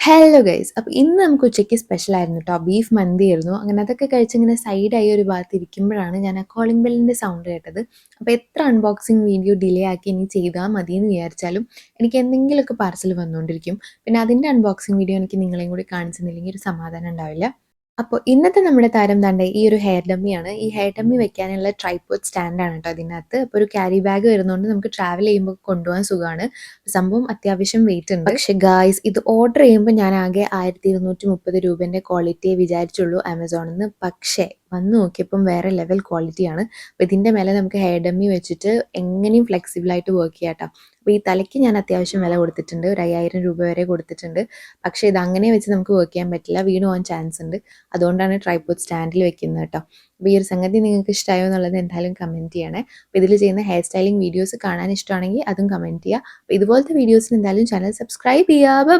Hello guys. അപ്പോൾ ഇന്ന് നമുക്ക് ഉച്ചയ്ക്ക് സ്പെഷ്യൽ ആയിരുന്നു ട്ടോ. ബീഫ് മന്തിയായിരുന്നു. അങ്ങനെ അതൊക്കെ കഴിച്ച് ഇങ്ങനെ സൈഡായി ഒരു ഭാഗത്ത് ഇരിക്കുമ്പോഴാണ് ഞാൻ ആ കോളിംഗ് ബെല്ലിൻ്റെ സൗണ്ട് കേട്ടത്. അപ്പോൾ എത്ര അൺബോക്സിങ് വീഡിയോ ഡിലേ ആക്കി ഇനി ചെയ്താൽ മതി എന്ന് വിചാരിച്ചാലും എനിക്ക് എന്തെങ്കിലുമൊക്കെ പാർസൽ വന്നുകൊണ്ടിരിക്കും. പിന്നെ അതിൻ്റെ അൺബോക്സിങ് വീഡിയോ എനിക്ക് നിങ്ങളെയും കൂടി കാണിച്ചു തന്നില്ലെങ്കിൽ ഒരു സമാധാനം ഉണ്ടാവില്ല. അപ്പോൾ ഇന്നത്തെ നമ്മുടെ താരം ദാണ്ടെ ഈ ഒരു ഹെയർ ഡമ്മിയാണ്. ഈ ഹെയർ ഡമ്മി വെക്കാനുള്ള ട്രൈപോഡ് സ്റ്റാൻഡാണ് കേട്ടോ ഇതിനകത്ത്. അപ്പോൾ ഒരു ക്യാരി ബാഗ് വരുന്നതുകൊണ്ട് നമുക്ക് ട്രാവൽ ചെയ്യുമ്പോൾ കൊണ്ടുപോകാൻ സുഖമാണ്. സംഭവം അത്യാവശ്യം വെയിറ്റ് ഉണ്ട്. പക്ഷേ ഗായ്സ് ഇത് ഓർഡർ ചെയ്യുമ്പോൾ ഞാൻ ആകെ 1230 രൂപേൻ്റെ ക്വാളിറ്റിയെ വിചാരിച്ചുള്ളൂ ആമസോണിൽ നിന്ന്. പക്ഷേ വന്ന് നോക്കിയപ്പം വേറെ ലെവൽ ക്വാളിറ്റിയാണ്. അപ്പോൾ ഇതിൻ്റെ മേലെ നമുക്ക് ഹെയർ ഡമ്മി വെച്ചിട്ട് എങ്ങനെയും ഫ്ലെക്സിബിളായിട്ട് വർക്ക് ചെയ്യാം കേട്ടോ. അപ്പോൾ ഈ തലയ്ക്ക് ഞാൻ അത്യാവശ്യം വില കൊടുത്തിട്ടുണ്ട്. ഒരു 5000 രൂപ വരെ കൊടുത്തിട്ടുണ്ട്. പക്ഷേ ഇത് അങ്ങനെ വെച്ച് നമുക്ക് വർക്ക് ചെയ്യാൻ പറ്റില്ല, വീണ് പോകാൻ ചാൻസ് ഉണ്ട്. അതുകൊണ്ടാണ് ട്രൈപോഡ് സ്റ്റാൻഡിൽ വെക്കുന്നത് കേട്ടോ. അപ്പോൾ ഈ ഒരു സംഗതി നിങ്ങൾക്ക് ഇഷ്ടമായോ എന്നുള്ളത് എന്തായാലും കമൻറ്റ് ചെയ്യണേ. അപ്പോൾ ഇതിൽ ചെയ്യുന്ന ഹെയർ സ്റ്റൈലിംഗ് വീഡിയോസ് കാണാൻ ഇഷ്ടമാണെങ്കിൽ അതും കമൻറ്റ് ചെയ്യുക. അപ്പോൾ ഇതുപോലത്തെ വീഡിയോസിന് എന്തായാലും ചാനൽ സബ്സ്ക്രൈബ് ചെയ്യുക. ബൈ.